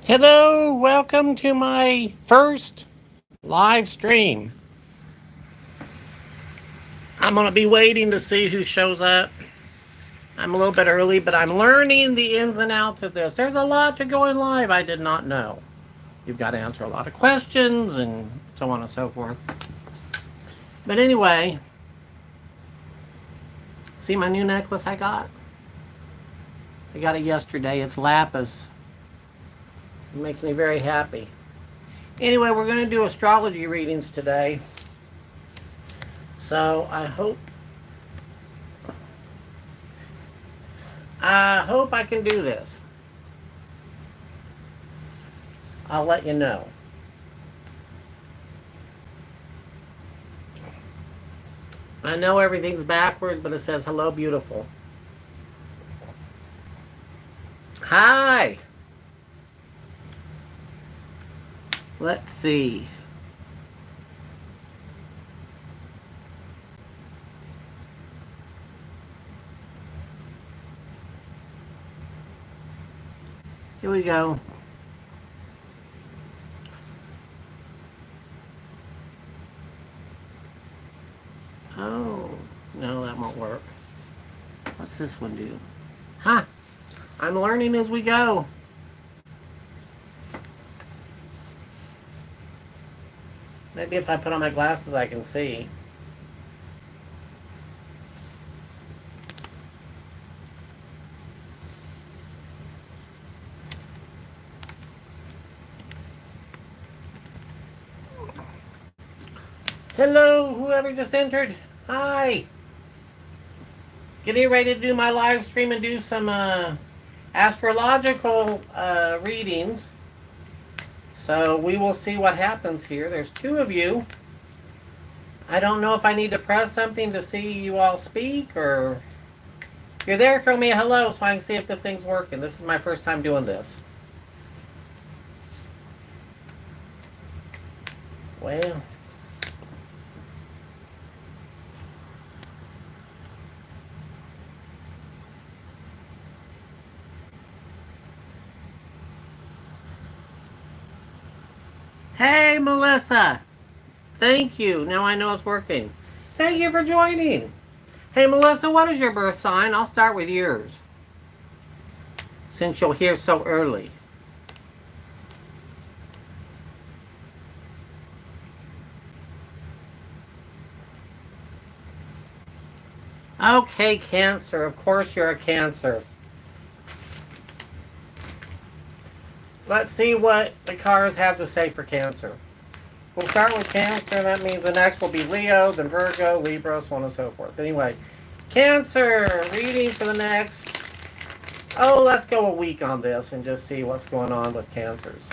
Hello, welcome to my first live stream. I'm going to be waiting to see who shows up. I'm a little bit early, but I'm learning the ins and outs of this. There's a lot to going live I did not know. You've got to answer a lot of questions and so on and so forth. But anyway, see my new necklace I got? I got it yesterday. It's lapis. It makes me very happy. Anyway, we're going to do astrology readings today. So I hope I can do this. I'll let you know. I know everything's backwards, but it says hello, beautiful. Hi. Let's see. Here we go. Oh, no, that won't work. What's this one do? Huh. I'm learning as we go. Maybe if I put on my glasses I can see. Hello, whoever just entered. Hi. Getting ready to do my live stream and do some astrological readings. So we will see what happens here. There's two of you. I don't know if I need to press something to see you all speak, or if you're there, throw me a hello so I can see if this thing's working. This is my first time doing this. Well. Hey, Melissa. Thank you. Now I know it's working. Thank you for joining. Hey, Melissa, what is your birth sign? I'll start with yours, since you're here so early. Okay, Cancer. Of course you're a Cancer. Let's see what the cards have to say for Cancer. We'll start with Cancer. That means the next will be Leo, then Virgo, Libra, so on and so forth. Anyway, Cancer, reading for the next... Oh, let's go a week on this and just see what's going on with Cancers.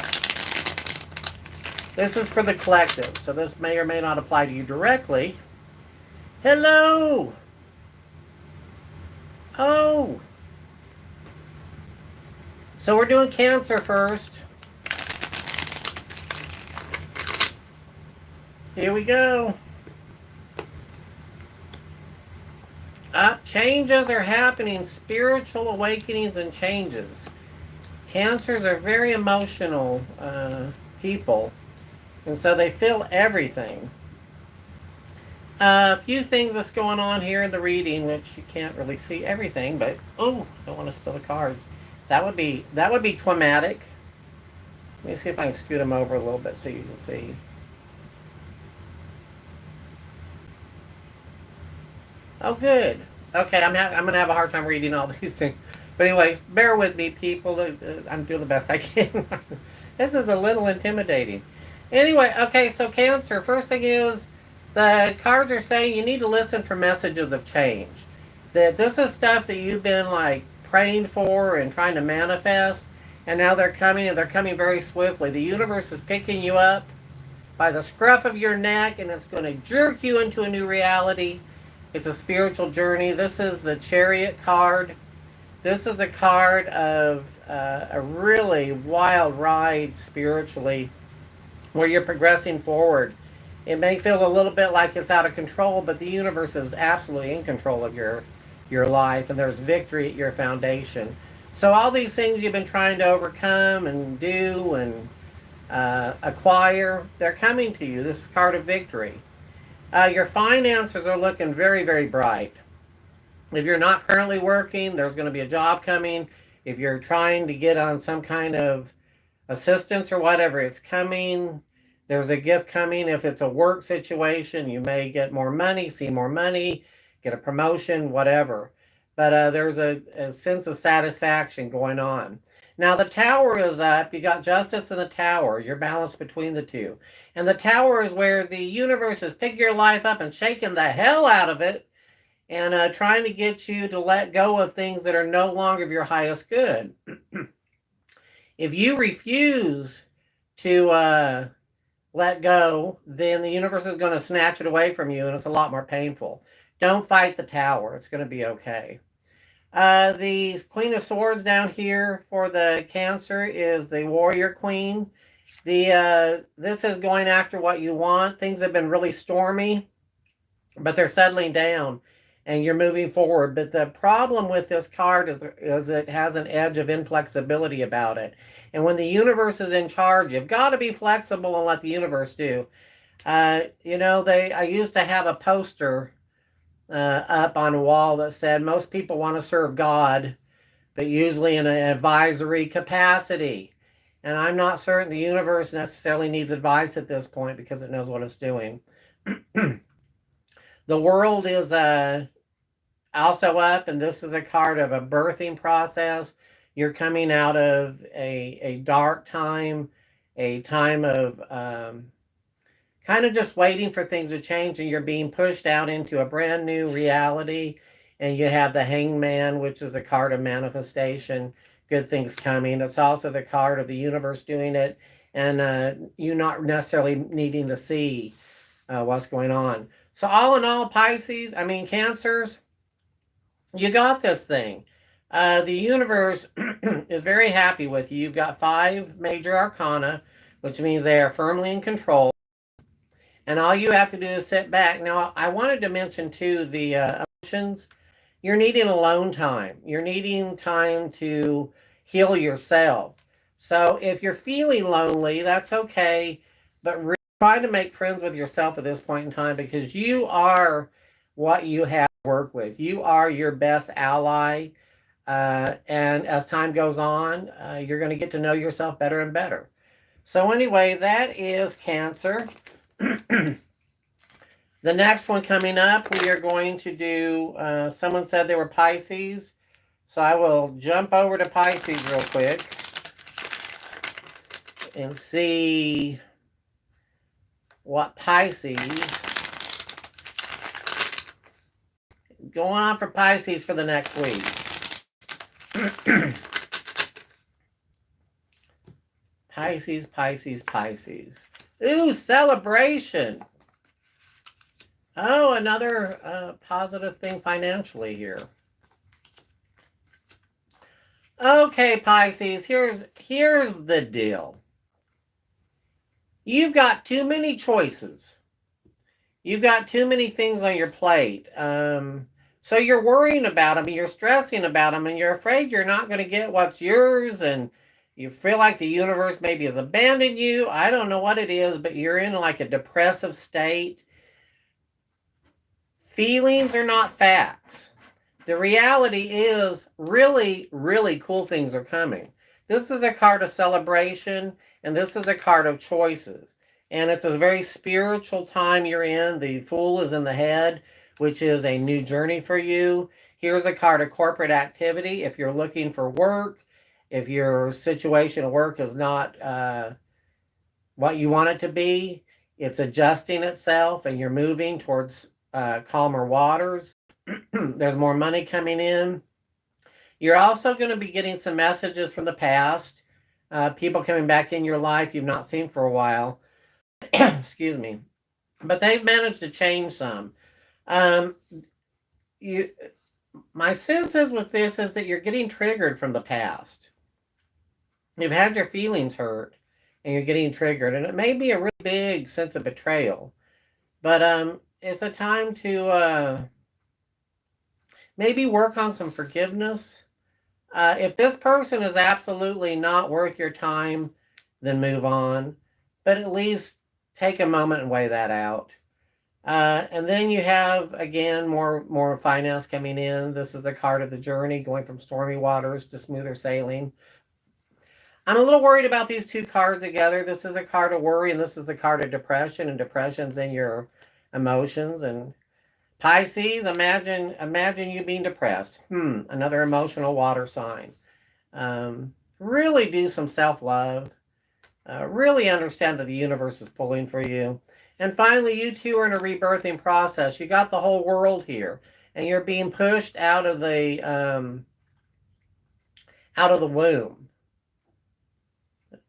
This is for the collective, so this may or may not apply to you directly. Hello! Oh! So we're doing Cancer first. Here we go. Changes are happening, spiritual awakenings and changes. Cancers are very emotional people, and so they feel everything. A few things that's going on here in the reading, which you can't really see everything, but oh, I don't want to spill the cards. That would be traumatic. Let me see if I can scoot them over a little bit so you can see. Oh, good. Okay, I'm going to have a hard time reading all these things. But anyway, bear with me, people. I'm doing the best I can. This is a little intimidating. Anyway, okay, so Cancer. First thing is, the cards are saying you need to listen for messages of change. That this is stuff that you've been like praying for and trying to manifest, and now they're coming, and they're coming very swiftly. The universe is picking you up by the scruff of your neck, and it's going to jerk you into a new reality. It's a spiritual journey. This is the Chariot card. This is a card of a really wild ride spiritually, where you're progressing forward. It may feel a little bit like it's out of control, but the universe is absolutely in control of your life, and there's victory at your foundation. So all these things you've been trying to overcome and do and acquire, they're coming to you. This is card of victory. Your finances are looking very, very bright. If you're not currently working, there's going to be a job coming. If you're trying to get on some kind of assistance or whatever, it's coming. There's a gift coming. If it's a work situation, you may get more money, see more money, get a promotion, whatever. But there's a sense of satisfaction going on. Now the tower is up. You got justice in the tower. You're balanced between the two. And the tower is where the universe is picking your life up and shaking the hell out of it and trying to get you to let go of things that are no longer of your highest good. If you refuse to let go, then the universe is going to snatch it away from you, and it's a lot more painful. Don't fight the tower. It's going to be okay. The Queen of Swords down here for the Cancer is the Warrior Queen. This is going after what you want. Things have been really stormy, but they're settling down, and you're moving forward. But the problem with this card is it has an edge of inflexibility about it. And when the universe is in charge, you've got to be flexible and let the universe do. I used to have a poster up on a wall that said most people want to serve God, but usually in an advisory capacity. And I'm not certain the universe necessarily needs advice at this point because it knows what it's doing. The world is also up, and this is a card of a birthing process. You're coming out of a dark time, a time of kind of just waiting for things to change, and you're being pushed out into a brand new reality. And you have the Hangman, which is a card of manifestation, good things coming. It's also the card of the universe doing it, and you not necessarily needing to see what's going on. So all in all, Cancers, you got this thing. The universe is very happy with you. You've got 5 major arcana, which means they are firmly in control. And all you have to do is sit back. Now, I wanted to mention, too, the emotions. You're needing alone time. You're needing time to heal yourself. So if you're feeling lonely, that's okay. But really try to make friends with yourself at this point in time, because you are what you have to work with. You are your best ally. And as time goes on, you're going to get to know yourself better and better. So anyway, that is Cancer. The next one coming up, we are going to do, someone said they were Pisces. So I will jump over to Pisces real quick and see what Pisces, going on for Pisces for the next week. Pisces, Pisces, Pisces. Ooh, celebration. Oh, another positive thing financially here. Okay, Pisces, here's the deal. You've got too many choices. You've got too many things on your plate. So you're worrying about them, and you're stressing about them, and you're afraid you're not going to get what's yours, and you feel like the universe maybe has abandoned you. I don't know what it is, but you're in like a depressive state. Feelings are not facts. The reality is really, really cool things are coming. This is a card of celebration, and this is a card of choices. And it's a very spiritual time you're in. The Fool is in the head, which is a new journey for you. Here's a card of corporate activity. If you're looking for work, if your situation at work is not what you want it to be, it's adjusting itself, and you're moving towards calmer waters. There's more money coming in. You're also going to be getting some messages from the past. People coming back in your life you've not seen for a while. Excuse me. But they've managed to change some. My sense is with this is that you're getting triggered from the past. You've had your feelings hurt, and you're getting triggered. And it may be a really big sense of betrayal. But it's a time to maybe work on some forgiveness. If this person is absolutely not worth your time, then move on. But at least take a moment and weigh that out. And then you have, again, more finance coming in. This is a card of the journey, going from stormy waters to smoother sailing. I'm a little worried about these two cards together. This is a card of worry, and this is a card of depression, and depression's in your emotions. And Pisces, imagine you being depressed. Another emotional water sign. Really do some self-love. Really understand that the universe is pulling for you. And finally, you two are in a rebirthing process. You got the whole world here, and you're being pushed out of the womb.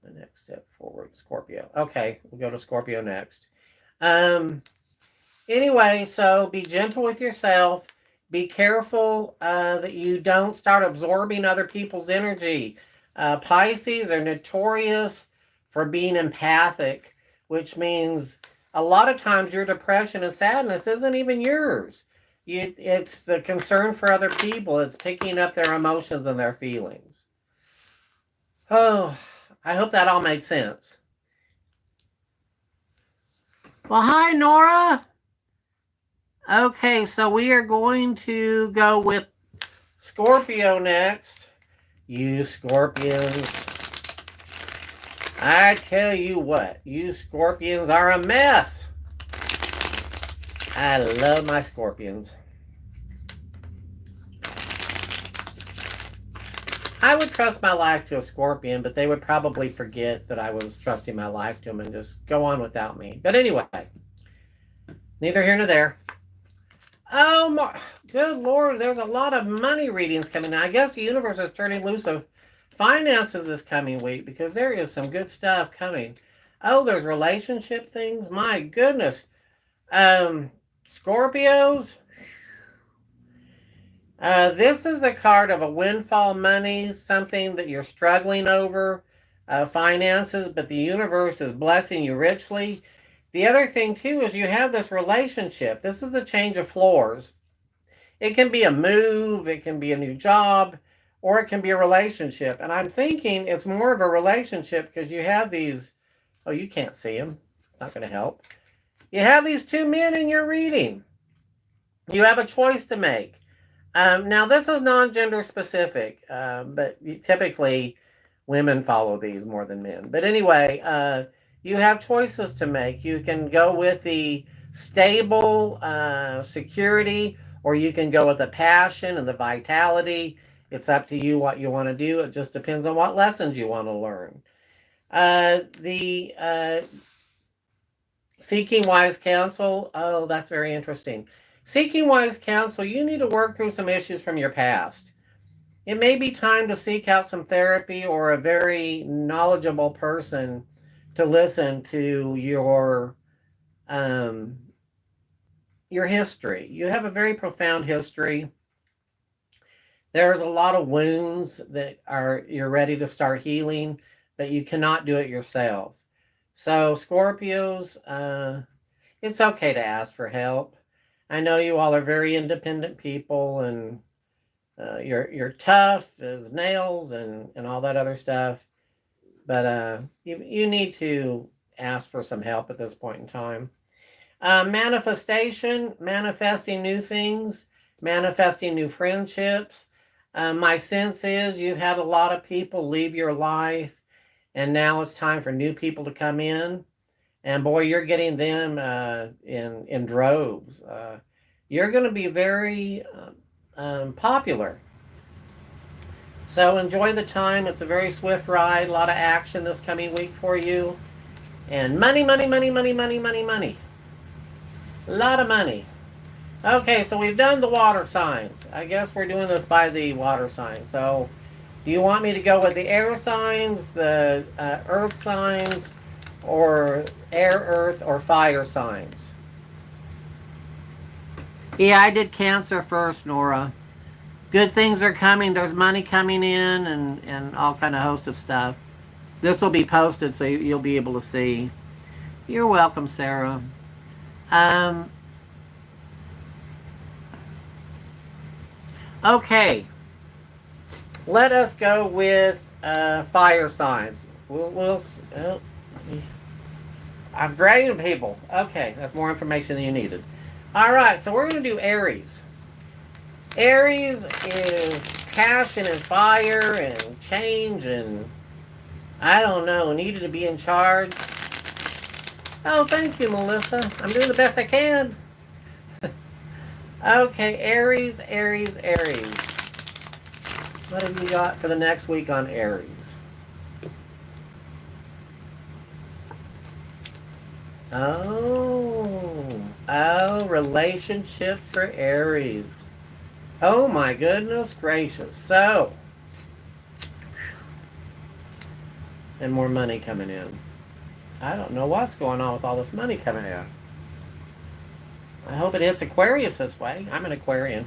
The next step forward, Scorpio. Okay, we'll go to Scorpio next. Anyway, so be gentle with yourself. Be careful that you don't start absorbing other people's energy. Pisces are notorious for being empathic, which means a lot of times your depression and sadness isn't even yours. It's the concern for other people. It's picking up their emotions and their feelings. Oh, I hope that all made sense. Well, hi, Nora. Okay, so we are going to go with Scorpio next. You Scorpions. I tell you what, you Scorpions are a mess. I love my Scorpions. I would trust my life to a Scorpion, but they would probably forget that I was trusting my life to them and just go on without me. But anyway, neither here nor there. Oh my, good Lord, there's a lot of money readings coming in. I guess the universe is turning loose of finances this coming week because there is some good stuff coming. Oh, there's relationship things. My goodness. Scorpios. This is a card of a windfall money, something that you're struggling over, finances, but the universe is blessing you richly. The other thing, too, is you have this relationship. This is a change of floors. It can be a move, it can be a new job, or it can be a relationship. And I'm thinking it's more of a relationship because you have these, oh, you can't see them. It's not going to help. You have these two men in your reading. You have a choice to make. Now, this is non-gender specific, but typically women follow these more than men. But anyway, you have choices to make. You can go with the stable security, or you can go with the passion and the vitality. It's up to you what you want to do. It just depends on what lessons you want to learn. The seeking wise counsel. Oh, that's very interesting. Seeking wise counsel, you need to work through some issues from your past. It may be time to seek out some therapy or a very knowledgeable person to listen to your history. You have a very profound history. There's a lot of wounds that you're ready to start healing, but you cannot do it yourself. So Scorpios, it's okay to ask for help. I know you all are very independent people, and you're tough as nails and all that other stuff. But you need to ask for some help at this point in time. Manifestation, manifesting new things, manifesting new friendships. My sense is you've had a lot of people leave your life, and now it's time for new people to come in. And boy, you're getting them in droves. You're going to be very popular. So enjoy the time. It's a very swift ride. A lot of action this coming week for you. And money, money, money, money, money, money, money. A lot of money. Okay, so we've done the water signs. I guess we're doing this by the water signs. So do you want me to go with the air signs, the earth signs, or air, earth, or fire signs? Yeah, I did Cancer first, Nora. Good things are coming. There's money coming in and all kind of host of stuff. This will be posted so you'll be able to see. You're welcome, Sarah. Okay. Let us go with fire signs. I'm dragging people. Okay, that's more information than you needed. All right, so we're going to do Aries. Aries is passion and fire and change and, I don't know, needed to be in charge. Oh, thank you, Melissa. I'm doing the best I can. Okay, Aries, Aries, Aries. What have you got for the next week on Aries? Oh, relationship for Aries. Oh my goodness gracious. So, and more money coming in. I don't know what's going on with all this money coming in. I hope it hits Aquarius this way. I'm an Aquarian.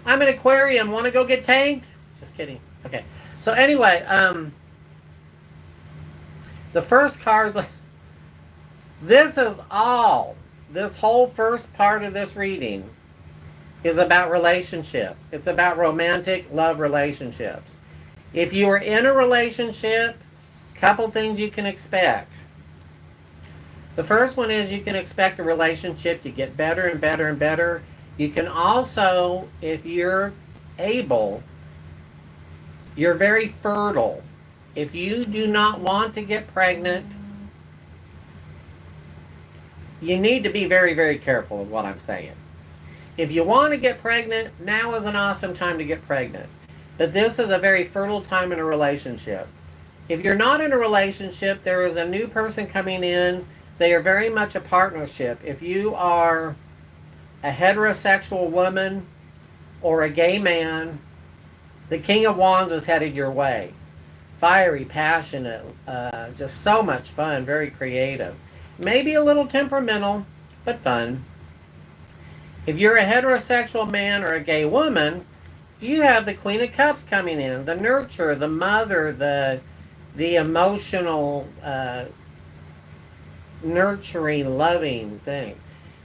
I'm an Aquarian. Want to go get tanked? Just kidding. Okay. So anyway, the first card. This whole first part of this reading is about relationships. It's about romantic love relationships. If you are in a relationship, couple things you can expect. The first one is you can expect the relationship to get better and better and better. You can also, if you're able, you're very fertile. If you do not want to get pregnant, you need to be very, very careful is what I'm saying. If you want to get pregnant, now is an awesome time to get pregnant. But this is a very fertile time in a relationship. If you're not in a relationship, there is a new person coming in. They are very much a partnership. If you are a heterosexual woman or a gay man, the King of Wands is headed your way. Fiery, passionate, just so much fun, very creative. Maybe a little temperamental, but fun. If you're a heterosexual man or a gay woman, you have the Queen of Cups coming in, the nurturer, the mother, the emotional, nurturing, loving thing.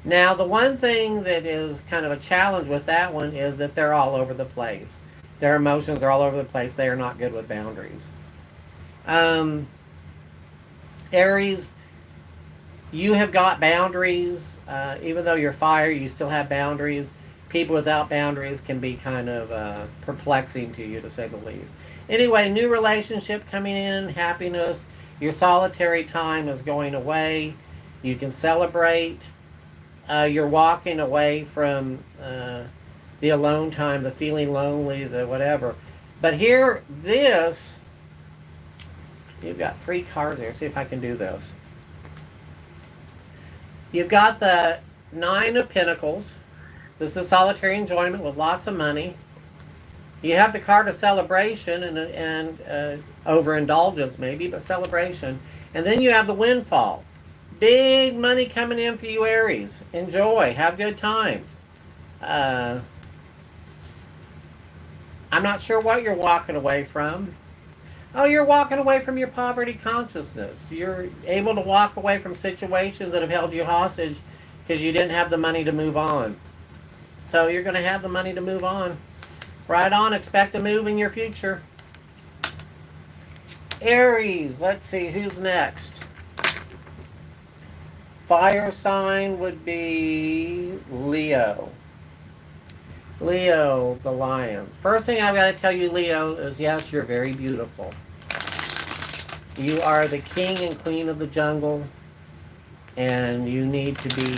Now, the one thing that is kind of a challenge with that one is that they're all over the place. Their emotions are all over the place. They are not good with boundaries. Aries, you have got boundaries. Even though you're fire, you still have boundaries. People without boundaries can be kind of perplexing to you, to say the least. Anyway, new relationship coming in, happiness. Your solitary time is going away. You can celebrate. You're walking away from the alone time, the feeling lonely, the whatever. But here, you've got 3 cards here. See if I can do this. You've got the 9 of Pentacles. This is solitary enjoyment with lots of money. You have the card of celebration and overindulgence maybe, but celebration. And then you have the windfall. Big money coming in for you, Aries. Enjoy. Have a good time. I'm not sure what you're walking away from. Oh, you're walking away from your poverty consciousness. You're able to walk away from situations that have held you hostage because you didn't have the money to move on. So you're going to have the money to move on. Right on. Expect a move in your future. Aries. Let's see. Who's next? Fire sign would be Leo. Leo, the lion. First thing I've got to tell you, Leo, is yes, you're very beautiful. You are the king and queen of the jungle, and you need to be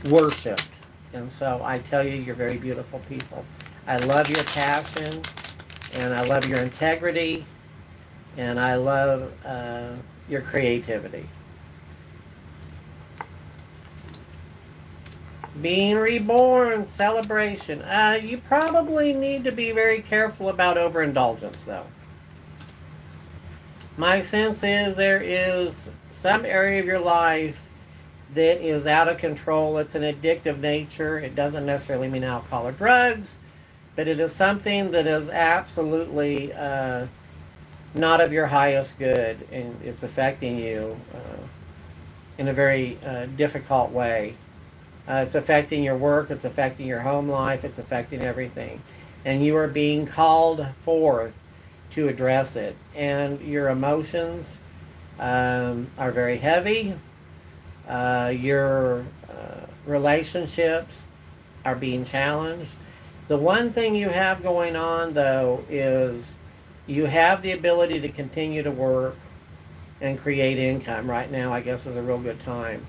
worshipped. And so I tell you, you're very beautiful people. I love your passion, and I love your integrity, and I love your creativity. Being reborn, celebration. You probably need to be very careful about overindulgence, though. My sense is there is some area of your life that is out of control. It's an addictive nature. It doesn't necessarily mean alcohol or drugs, but it is something that is absolutely not of your highest good, and it's affecting you in a very difficult way. It's affecting your work, it's affecting your home life, it's affecting everything. and you are being called forth to address it. And your emotions are very heavy. Your relationships are being challenged. The one thing you have going on, though, is you have the ability to continue to work and create income. Right now, I guess, is a real good time.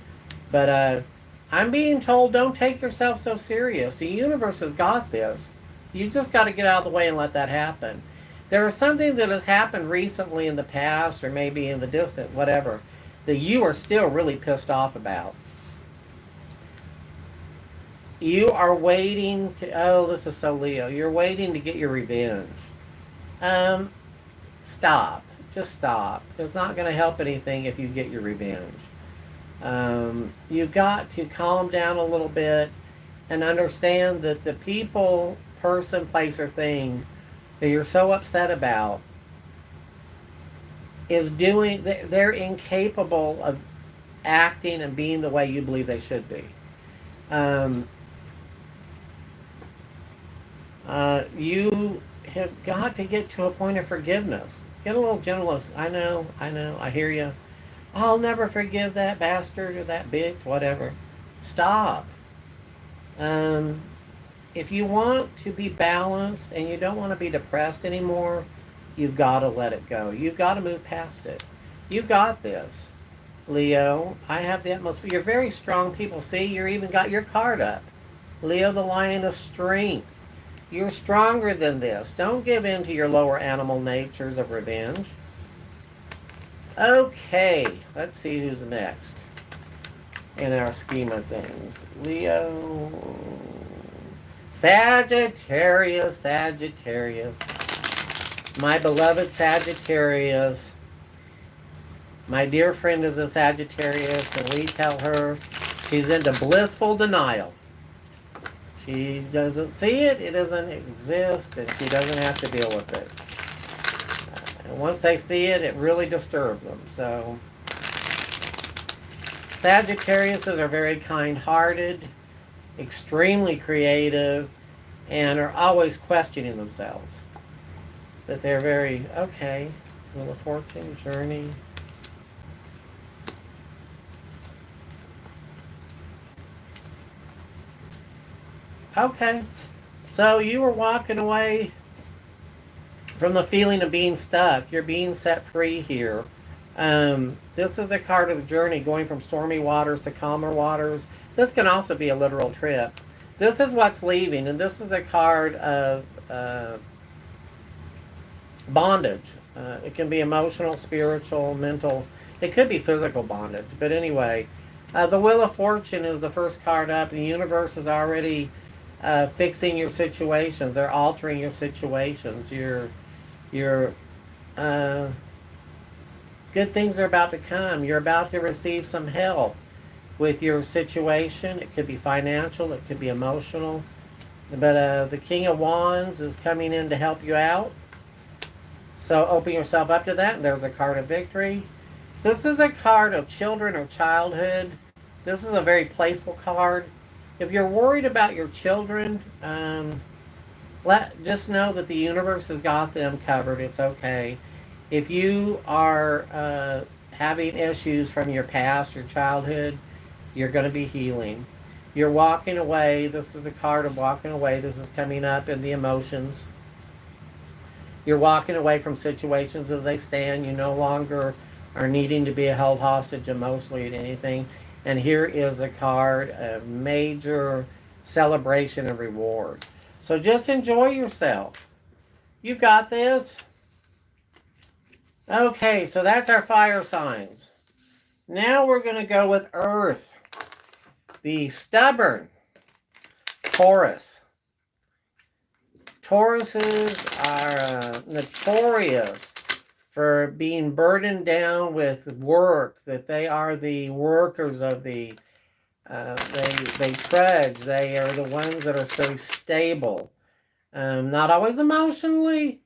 But I'm being told, don't take yourself so serious. The universe has got this. You just got to get out of the way and let that happen. There is something that has happened recently in the past, or maybe in the distant, whatever, that you are still really pissed off about. You are waiting to, oh, this is so Leo. You're waiting to get your revenge. Um, Stop. Just stop. It's not going to help anything if you get your revenge. You've got to calm down a little bit and understand that the people, person, place, or thing that you're so upset about is doing, they're incapable of acting and being the way you believe they should be. You have got to get to a point of forgiveness. Get a little gentleness. I know, I hear you. I'll never forgive that bastard or that bitch, whatever. Stop. If you want to be balanced and you don't want to be depressed anymore, you've got to let it go. You've got to move past it. You've got this, Leo. I have the utmost. You're very strong people. See, you're even got your card up. Leo, the Lion of Strength. You're stronger than this. Don't give in to your lower animal natures of revenge. Okay, let's see who's next in our scheme of things. Leo. Sagittarius, Sagittarius. My beloved Sagittarius. My dear friend is a Sagittarius, and we tell her she's into blissful denial. She doesn't see it, it doesn't exist, and she doesn't have to deal with it. And once they see it, it really disturbs them. So, Sagittariuses are very kind-hearted, extremely creative, and are always questioning themselves. But they're very, okay, Wheel of Fortune, Journey. Okay, so you were walking away from the feeling of being stuck. You're being set free here. This is a card of the journey, going from stormy waters to calmer waters. This can also be a literal trip. This is what's leaving, and this is a card of bondage. It can be emotional, spiritual, mental. It could be physical bondage. But anyway, the Wheel of Fortune is the first card up. The universe is already fixing your situations. They're altering your situations. Your good things are about to come. You're about to receive some help with your situation. It could be financial. It could be emotional. But the King of Wands is coming in to help you out. So open yourself up to that. And there's a card of victory. This is a card of children or childhood. This is a very playful card. If you're worried about your children, just know that the universe has got them covered. It's okay. If you are having issues from your past, your childhood, you're going to be healing. You're walking away. This is a card of walking away. This is coming up in the emotions. You're walking away from situations as they stand. You no longer are needing to be held hostage emotionally at anything. And here is a card of major celebration and reward. So just enjoy yourself. You've got this. Okay, so that's our fire signs. Now we're going to go with Earth. The stubborn Taurus. Tauruses are notorious for being burdened down with work, that they are the workers of the, they trudge, they are the ones that are so stable. Not always emotionally,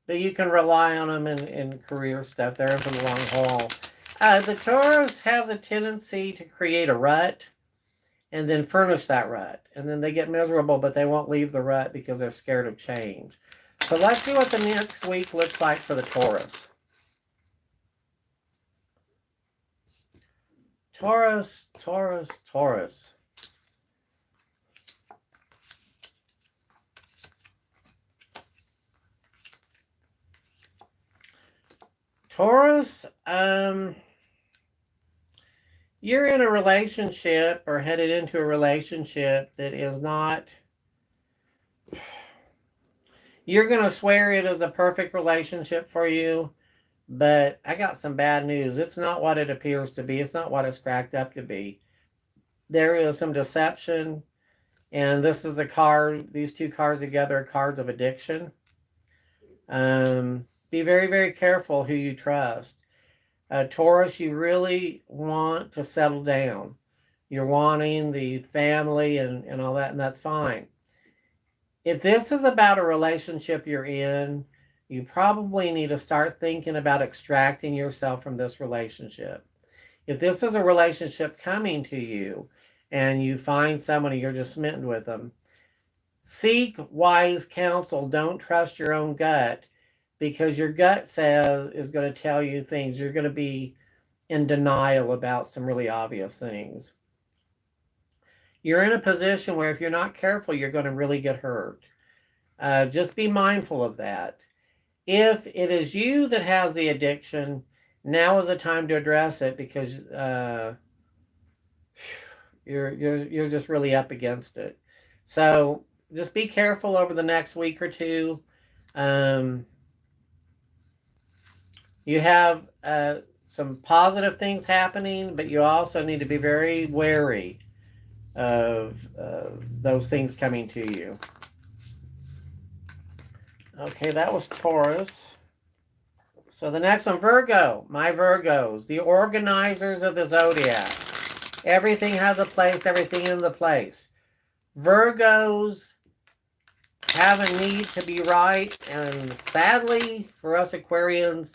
but you can rely on them in career stuff. They're in for the long haul. The Taurus has a tendency to create a rut and then furnish that rut. And then they get miserable, but they won't leave the rut because they're scared of change. So let's see what the next week looks like for the Taurus. Taurus, Taurus, Taurus. Taurus, you're in a relationship or headed into a relationship that is not, you're going to swear it is a perfect relationship for you, but I got some bad news. It's not what it appears to be. It's not what it's cracked up to be. There is some deception, and this is a card, these two cards together are cards of addiction. Be very, very careful who you trust. Taurus, you really want to settle down. You're wanting the family and all that, and that's fine. If this is about a relationship you're in, you probably need to start thinking about extracting yourself from this relationship. If this is a relationship coming to you and you find someone and you're just smitten with them, seek wise counsel. Don't trust your own gut, because your gut is going to tell you things. You're going to be in denial about some really obvious things. You're in a position where if you're not careful, you're going to really get hurt. Just be mindful of that. If it is you that has the addiction, now is the time to address it, because you're just really up against it. So just be careful over the next week or two. You have some positive things happening, but you also need to be very wary of those things coming to you. Okay, that was Taurus. So the next one, Virgo. My Virgos, the organizers of the zodiac. Everything has a place, everything in the place. Virgos have a need to be right, and sadly for us Aquarians,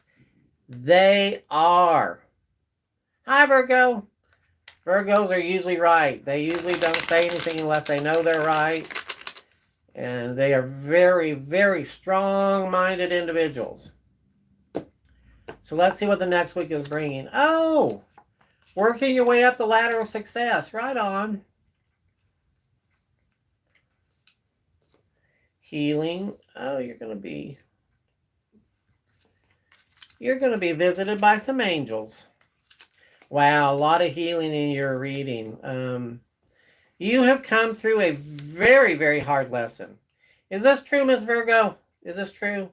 they are. Hi, Virgo. Virgos are usually right. They usually don't say anything unless they know they're right. And they are very, very strong-minded individuals. So let's see what the next week is bringing. Oh, working your way up the ladder of success. Right on. Healing. Oh, you're going to be visited by some angels. Wow, a lot of healing in your reading. You have come through a very, very hard lesson. Is this true, Miss Virgo? Is this true?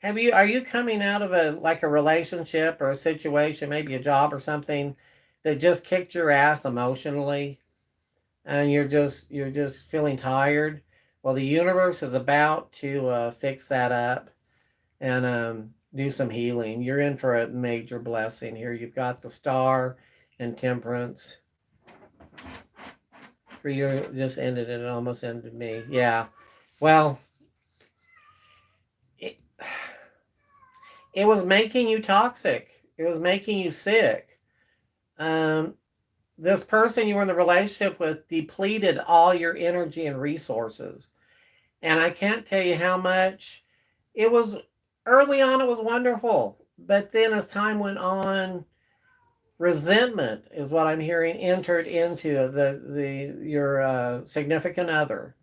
Are you coming out of a relationship or a situation, maybe a job or something, that just kicked your ass emotionally, and you're just feeling tired? Well, the universe is about to fix that up and do some healing. You're in for a major blessing here. You've got the Star and Temperance. For you, just ended it. It almost ended me. Yeah. Well, it was making you toxic. It was making you sick. This person you were in the relationship with depleted all your energy and resources. And I can't tell you how much. It was early on, it was wonderful. But then as time went on, resentment is what I'm hearing entered into your significant other.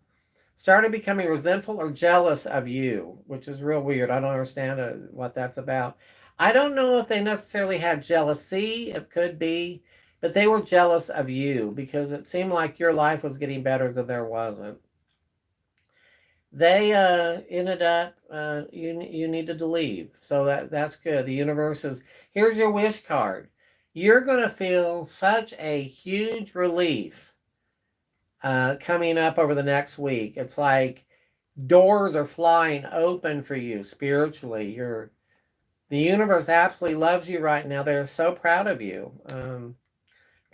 Started becoming resentful or jealous of you, which is real weird. I don't understand what that's about. I don't know if they necessarily had jealousy. It could be, but they were jealous of you because it seemed like your life was getting better than there wasn't. They ended up, you needed to leave. So that's good. The universe is, here's your wish card. You're going to feel such a huge relief coming up over the next week. It's like doors are flying open for you spiritually. The universe absolutely loves you right now. They're so proud of you.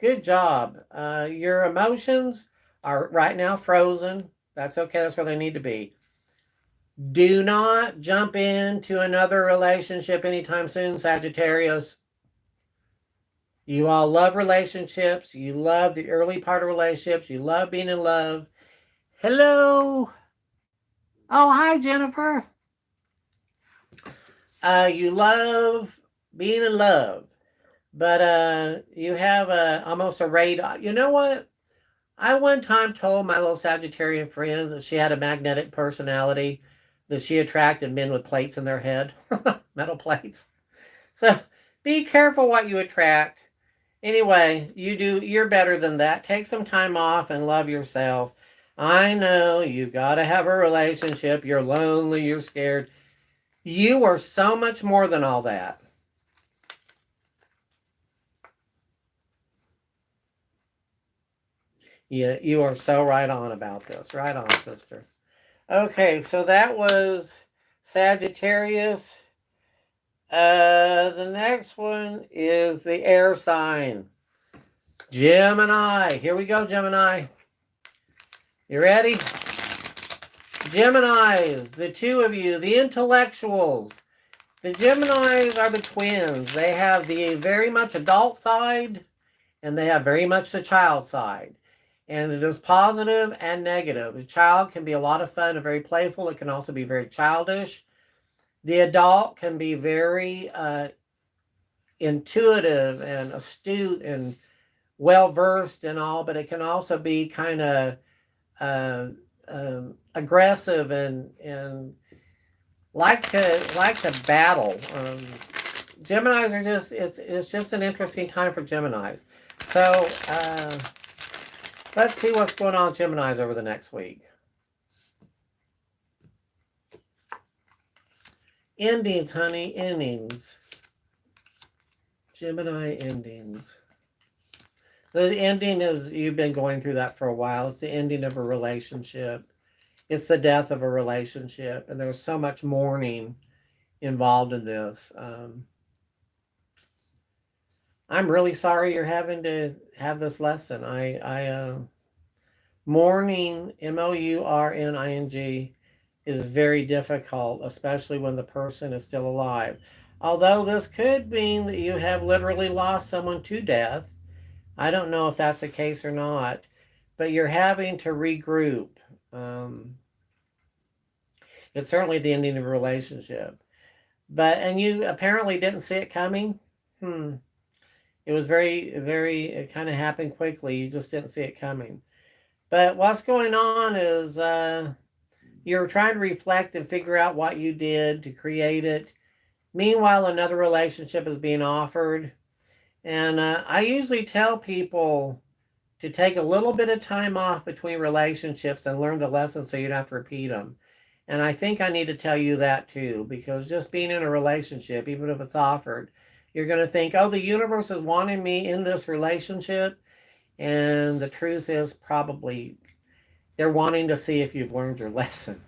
Good job. Your emotions are right now frozen. That's okay. That's where they need to be. Do not jump into another relationship anytime soon, Sagittarius. You all love relationships. You love the early part of relationships. You love being in love. Hello. Oh, hi, Jennifer. You love being in love, but you have almost a radar. You know what? I one time told my little Sagittarian friends that she had a magnetic personality, that she attracted men with plates in their head, metal plates. So be careful what you attract. Anyway, you're better than that. Take some time off and love yourself. I know you got to have a relationship. You're lonely, you're scared. You are so much more than all that. Yeah, you are so right on about this. Right on, sister. Okay, so that was Sagittarius. The next one is the air sign. Gemini. Here we go, Gemini. You ready? Geminis, the two of you, the intellectuals. The Geminis are the twins. They have the very much adult side, and they have very much the child side. And it is positive and negative. The child can be a lot of fun and very playful. It can also be very childish. The adult can be very intuitive and astute and well-versed and all, but it can also be kind of aggressive and like to battle. Geminis are it's just an interesting time for Geminis. So let's see what's going on with Geminis over the next week. Endings, honey, endings. Gemini endings. The ending is, you've been going through that for a while. It's the ending of a relationship. It's the death of a relationship. And there's so much mourning involved in this. I'm really sorry you're having to have this lesson. Mourning, MOURNING, is very difficult, especially when the person is still alive. Although this could mean that you have literally lost someone to death. I don't know if that's the case or not, but you're having to regroup. It's certainly the ending of a relationship. And you apparently didn't see it coming. It was it kind of happened quickly. You just didn't see it coming. But what's going on is you're trying to reflect and figure out what you did to create it. Meanwhile, another relationship is being offered. And I usually tell people to take a little bit of time off between relationships and learn the lessons so you don't have to repeat them. And I think I need to tell you that too, because just being in a relationship, even if it's offered, you're going to think, oh, the universe is wanting me in this relationship. And the truth is probably they're wanting to see if you've learned your lesson.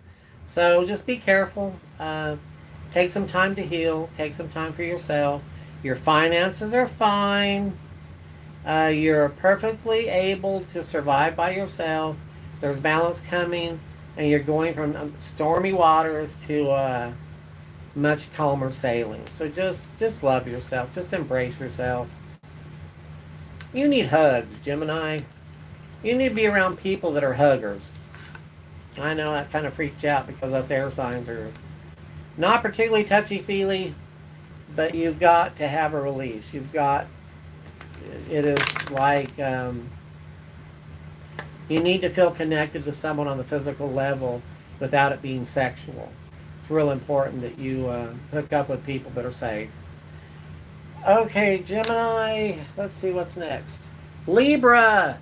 So just be careful. Take some time to heal. Take some time for yourself. Your finances are fine. You're perfectly able to survive by yourself. There's balance coming. And you're going from stormy waters to much calmer sailing. So just love yourself. Just embrace yourself. You need hugs, Gemini. You need to be around people that are huggers. I know that kind of freaks you out because us air signs are not particularly touchy-feely, but you've got to have a release. It is like you need to feel connected to someone on the physical level without it being sexual. It's real important that you hook up with people that are safe. Okay, Gemini, let's see what's next. Libra,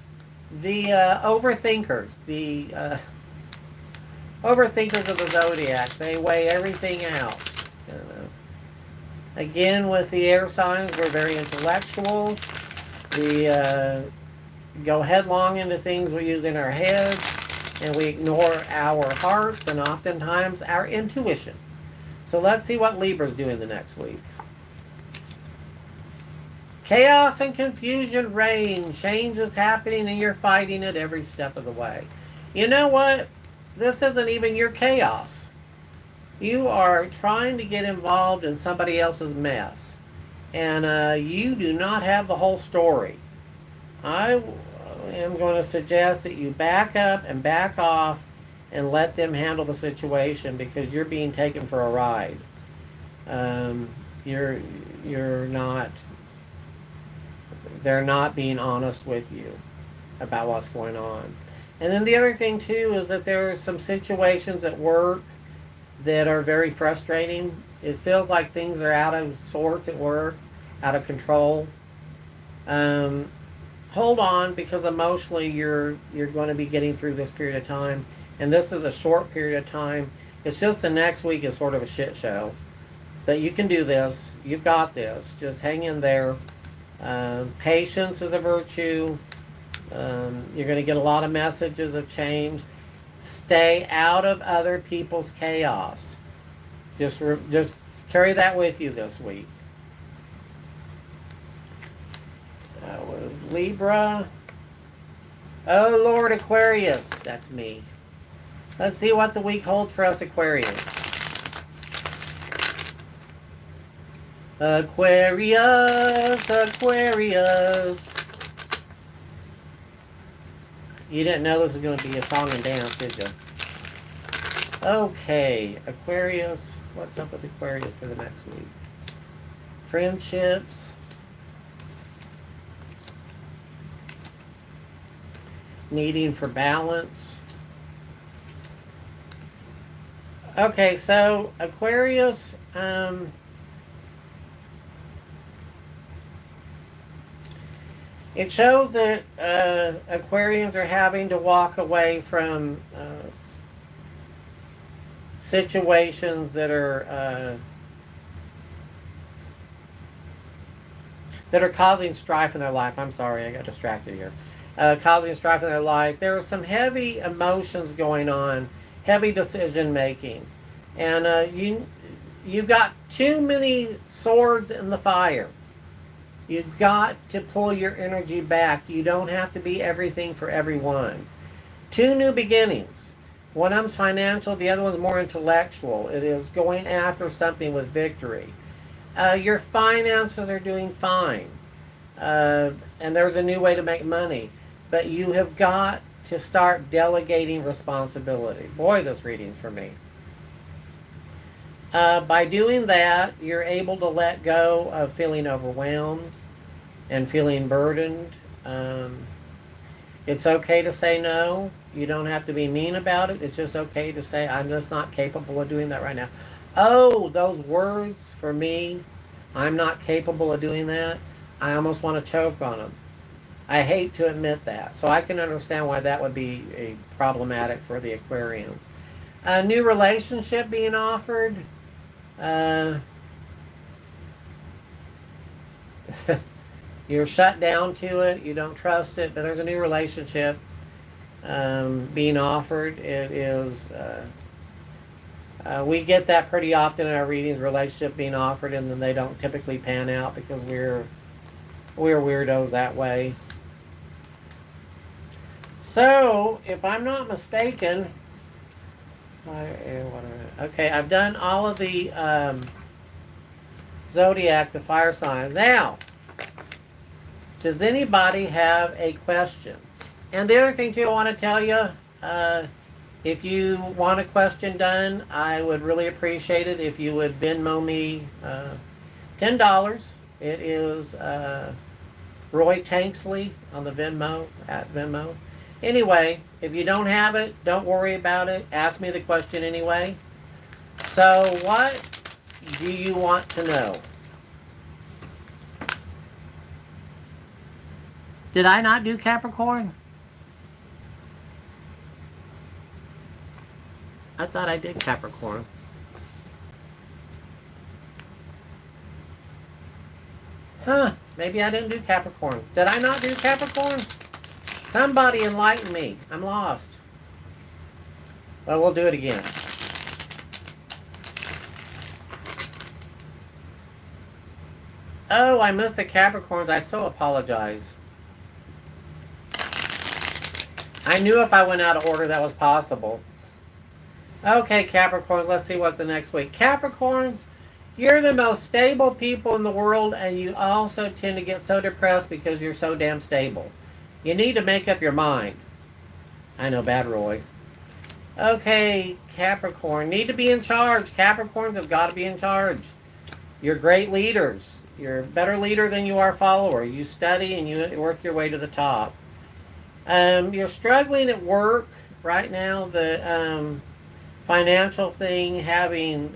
the overthinkers. The overthinkers of the zodiac. They weigh everything out. Again, with the air signs, we're very intellectual. We go headlong into things we use in our heads, and we ignore our hearts and oftentimes our intuition. So let's see what Libra's doing the next week. Chaos and confusion reign. Change is happening and you're fighting it every step of the way. You know what? This isn't even your chaos. You are trying to get involved in somebody else's mess. And you do not have the whole story. I am going to suggest that you back up and back off and let them handle the situation, because you're being taken for a ride. Um, you're not. They're not being honest with you about what's going on. And then the other thing too is that there are some situations at work that are very frustrating. It feels like things are out of sorts at work, out of control. Um, Hold on, because emotionally you're going to be getting through this period of time, and this is a short period of time. It's just the next week is sort of a shit show. But you can do this. You've got this. Just hang in there. Patience is a virtue. You're going to get a lot of messages of change. Stay out of other people's chaos. Just carry that with you this week. That was Libra. Oh Lord, Aquarius. That's me. Let's see what the week holds for us, Aquarius. Aquarius, Aquarius. You didn't know this was going to be a song and dance, did you? Okay, Aquarius. What's up with Aquarius for the next week? Friendships. Needing for balance. Okay, so Aquarius, it shows that Aquarians are having to walk away from situations that are causing strife in their life. I'm sorry, I got distracted here. Causing strife in their life. There are some heavy emotions going on, heavy decision making, and you've got too many swords in the fire. You've got to pull your energy back. You don't have to be everything for everyone. Two new beginnings. One of them's financial, the other one's more intellectual. It is going after something with victory. Your finances are doing fine, and there's a new way to make money. But you have got to start delegating responsibility. Boy, this reading's for me. By doing that, you're able to let go of feeling overwhelmed and feeling burdened. It's okay to say no. You don't have to be mean about it. It's just okay to say, I'm just not capable of doing that right now. Oh, those words for me, I'm not capable of doing that. I almost want to choke on them. I hate to admit that. So I can understand why that would be problematic for the Aquarians. A new relationship being offered. You're shut down to it. You don't trust it. But there's a new relationship being offered. It is... we get that pretty often in our readings, relationship being offered, and then they don't typically pan out because we're weirdos that way. So, if I'm not mistaken, okay, I've done all of the zodiac, the fire signs. Now, does anybody have a question? And the other thing too, I want to tell you, if you want a question done, I would really appreciate it if you would Venmo me $10. It is Roy Tanksley on the Venmo, at Venmo. Anyway, if you don't have it, don't worry about it. Ask me the question anyway. So, what do you want to know? Did I not do Capricorn? I thought I did Capricorn. Huh, maybe I didn't do Capricorn. Did I not do Capricorn? Somebody enlighten me. I'm lost. Well, we'll do it again. Oh, I missed the Capricorns. I so apologize. I knew if I went out of order that was possible. Okay, Capricorns, let's see what the next week. Capricorns, You're the most stable people in the world, and you also tend to get so depressed because you're so damn stable. You need to make up your mind. I know, bad Roy. Okay, Capricorn. Need to be in charge. Capricorns have got to be in charge. You're great leaders. You're a better leader than you are follower. You study and you work your way to the top. You're struggling at work right now. The financial thing, having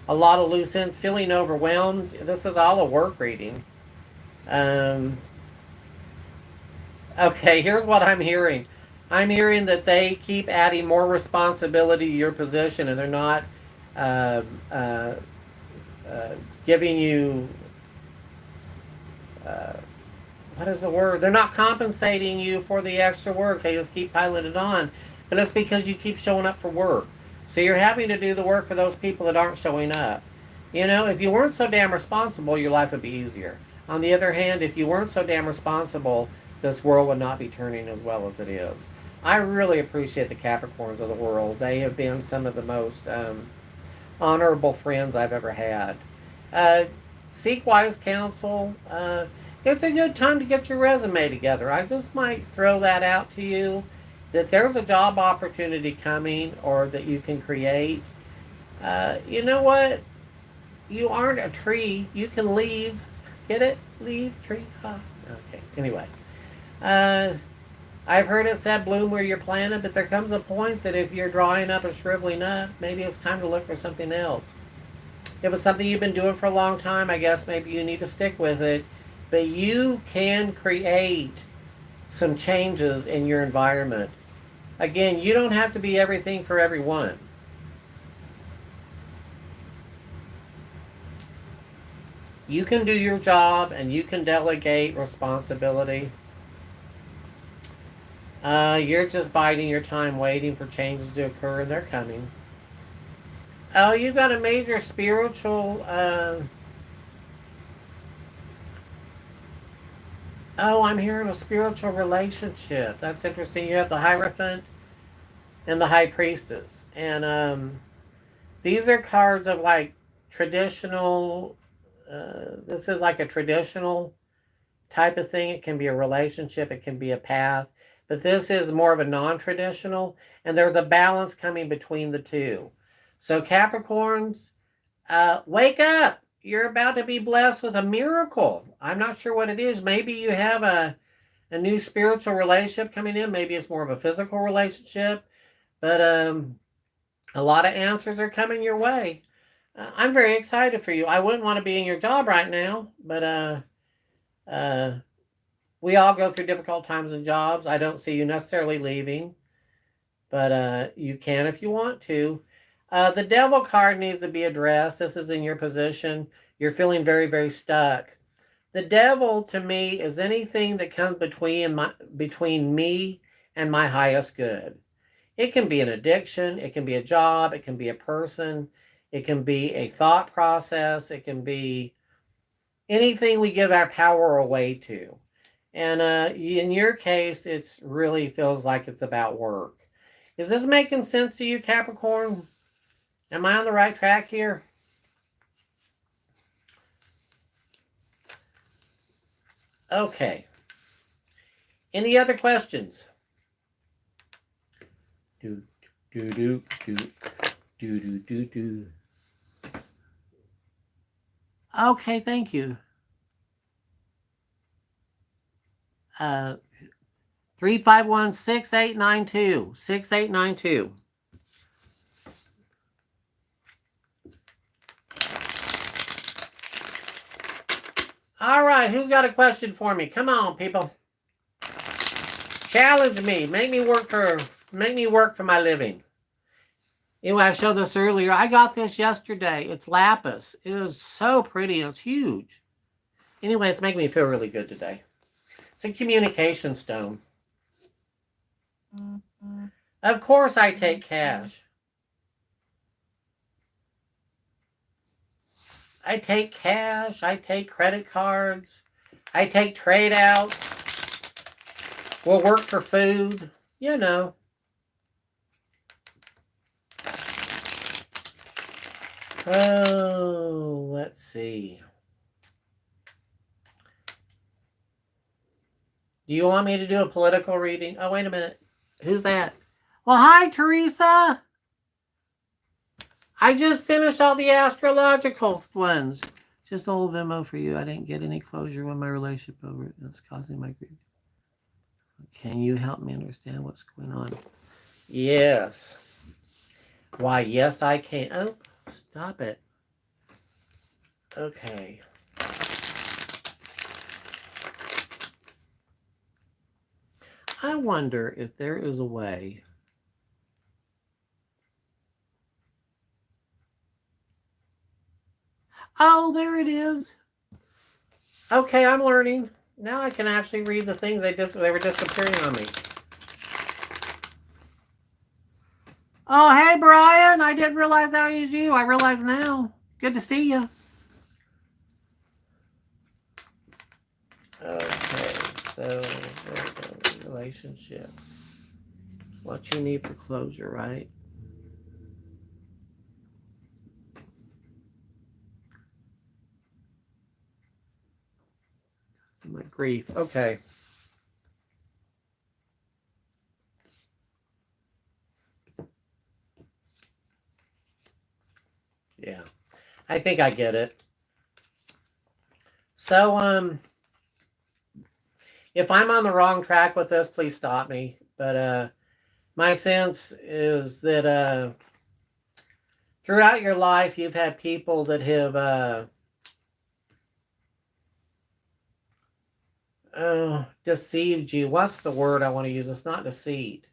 a lot of loose ends, feeling overwhelmed. This is all a work reading. Um, okay, here's what I'm hearing. I'm hearing that they keep adding more responsibility to your position, and they're not uh, uh, uh, giving you uh, what is the word? They're not compensating you for the extra work. They just keep piling it on. But it's because you keep showing up for work. So you're having to do the work for those people that aren't showing up. You know, if you weren't so damn responsible, your life would be easier. On the other hand, if you weren't so damn responsible, this world would not be turning as well as it is. I really appreciate the Capricorns of the world. They have been some of the most honorable friends I've ever had. Uh, Seek wise counsel. It's a good time to get your resume together. I just might throw that out to you that there's a job opportunity coming or that you can create. You know what? You aren't a tree. You can leave. Get it? Leave tree. Huh? Okay. Anyway. Uh, I've heard it said bloom where you're planted, but there comes a point that if you're drying up and shriveling up, maybe it's time to look for something else. If it's something you've been doing for a long time, I guess maybe you need to stick with it. But you can create some changes in your environment. Again, you don't have to be everything for everyone. You can do your job and you can delegate responsibility. You're just biding your time waiting for changes to occur, and they're coming. Oh, you've got a major spiritual. Oh, I'm hearing a spiritual relationship. That's interesting. You have the Hierophant and the High Priestess. And these are cards of like traditional. This is like a traditional type of thing. It can be a relationship, it can be a path. But this is more of a non traditional. And there's a balance coming between the two. So, Capricorns, wake up. You're about to be blessed with a miracle. I'm not sure what it is. Maybe you have a new spiritual relationship coming in. Maybe it's more of a physical relationship. But a lot of answers are coming your way. I'm very excited for you. I wouldn't want to be in your job right now, but uh, we all go through difficult times in jobs. I don't see you necessarily leaving, but you can if you want to. The devil card needs to be addressed. This is in your position. You're feeling very, very stuck. The devil to me is anything that comes between me and my highest good. It can be an addiction, it can be a job, it can be a person, it can be a thought process, it can be anything we give our power away to. And in your case, it really feels like it's about work. Is this making sense to you, Capricorn? Am I on the right track here? Okay. Any other questions? Do, do, do, do, do, do, do, do. Okay, thank you. 351 6892. 6892. All right, who's got a question for me? Come on, people. Challenge me. Make me work for my living. Anyway, I showed this earlier. I got this yesterday. It's lapis. It is so pretty. It's huge. Anyway, it's making me feel really good today. It's a communication stone. Mm-hmm. Of course I take cash. I take cash. I take credit cards. I take trade outs. We'll work for food. You know. Oh, let's see. Do you want me to do a political reading? Oh, wait a minute. Who's that? Well, hi, Teresa. I just finished all the astrological ones. Just a little memo for you. I didn't get any closure with my relationship over it. It's causing my grief. Can you help me understand what's going on? Yes. Why, yes, I can. Oh, stop it. Okay. I wonder if there is a way. Oh, there it is. Okay, I'm learning. Now I can actually read the things they were disappearing on me. Oh, hey, Brian. I didn't realize that was you. I realize now. Good to see you. Okay, so relationship. What you need for closure, right? My grief. Okay. Yeah. I think I get it. So, if I'm on the wrong track with this, please stop me. But my sense is that throughout your life, you've had people that have deceived you. What's the word I want to use? It's not deceit.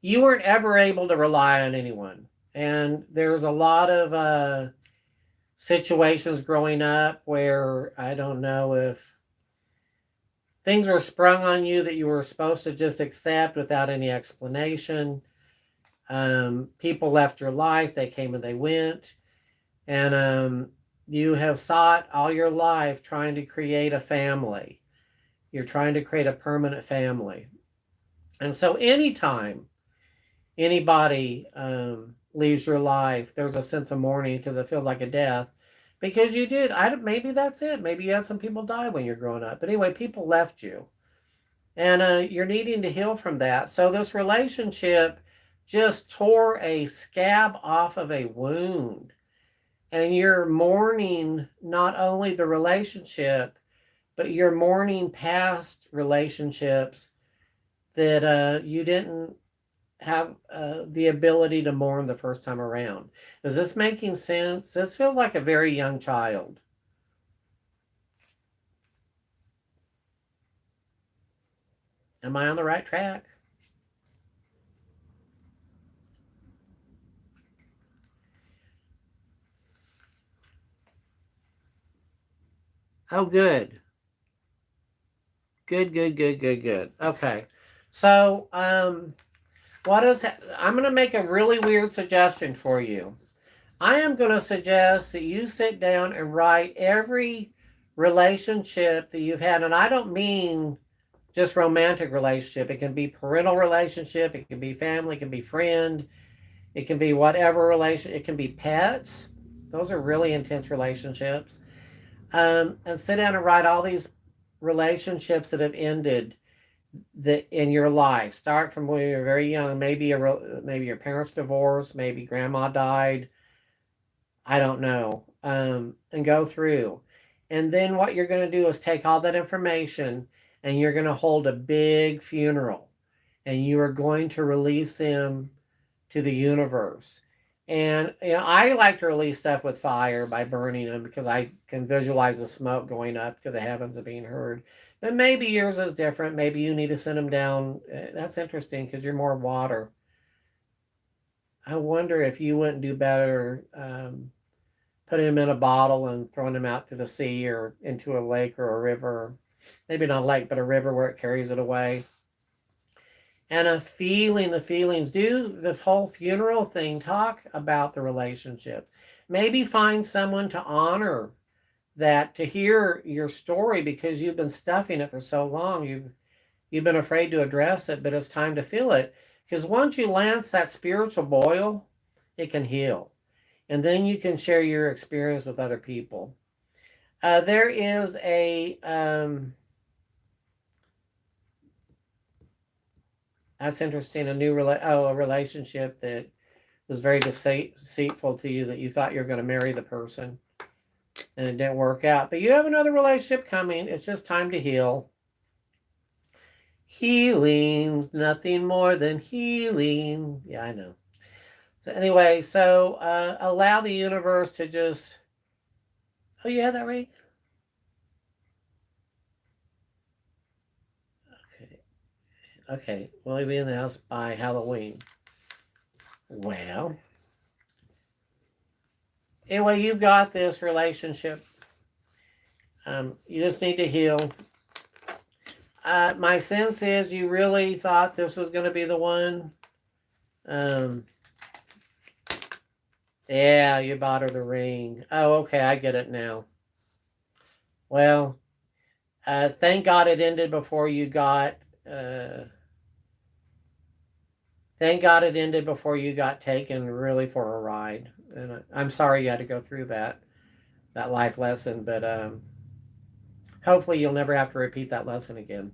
You weren't ever able to rely on anyone. And there's a lot of situations growing up where I don't know if things were sprung on you that you were supposed to just accept without any explanation. People left your life, they came and they went. And you have sought all your life trying to create a family. You're trying to create a permanent family. And so anytime anybody leaves your life, there's a sense of mourning because it feels like a death. Because you did. Maybe that's it. Maybe you had some people die when you're growing up. But anyway, people left you. And you're needing to heal from that. So this relationship just tore a scab off of a wound. And you're mourning not only the relationship, but you're mourning past relationships that you didn't have the ability to mourn the first time around. Is this making sense? This feels like a very young child. Am I on the right track? Oh, good. Good. Okay. So, I'm going to make a really weird suggestion for you. I am going to suggest that you sit down and write every relationship that you've had. And I don't mean just romantic relationship. It can be parental relationship. It can be family. It can be friend. It can be whatever relation. It can be pets. Those are really intense relationships. And sit down and write all these relationships that have ended in your life. Start from when you're very young. Maybe your parents divorced. Maybe grandma died. I don't know. And go through. And then what you're going to do is take all that information and you're going to hold a big funeral. And you are going to release them to the universe. And I like to release stuff with fire by burning them because I can visualize the smoke going up to the heavens and being heard. But maybe yours is different. Maybe you need to send them down. That's interesting because you're more water. I wonder if you wouldn't do better putting them in a bottle and throwing them out to the sea or into a lake or a river. Maybe not a lake, but a river where it carries it away. And the feelings. Do the whole funeral thing. Talk about the relationship. Maybe find someone to honor that, to hear your story because you've been stuffing it for so long. You've been afraid to address it, but it's time to feel it. Because once you lance that spiritual boil, it can heal. And then you can share your experience with other people. There is that's interesting, a relationship that was very deceitful to you, that you thought you were going to marry the person and it didn't work out. But you have another relationship coming. It's just time to heal. Healing, nothing more than healing. Yeah, I know. So anyway, allow the universe to just... Oh, you had that right? Okay. Okay. Will he be in the house by Halloween? Well, anyway, you've got this relationship. You just need to heal. My sense is you really thought this was going to be the one. Yeah, you bought her the ring. Oh, okay, I get it now. Well, thank God it ended before you got... thank God it ended before you got taken really for a ride. And I'm sorry you had to go through that life lesson, but hopefully you'll never have to repeat that lesson again.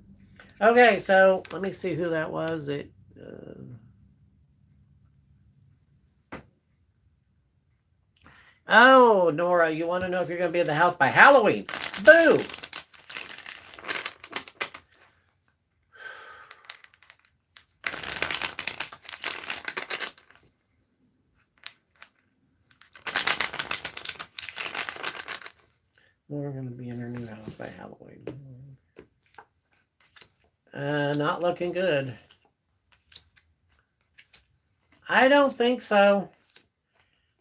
Okay, so let me see who that was. Oh, Nora, you want to know if you're going to be in the house by Halloween? Boo! We're going to be in her new house by Halloween. Not looking good. I don't think so.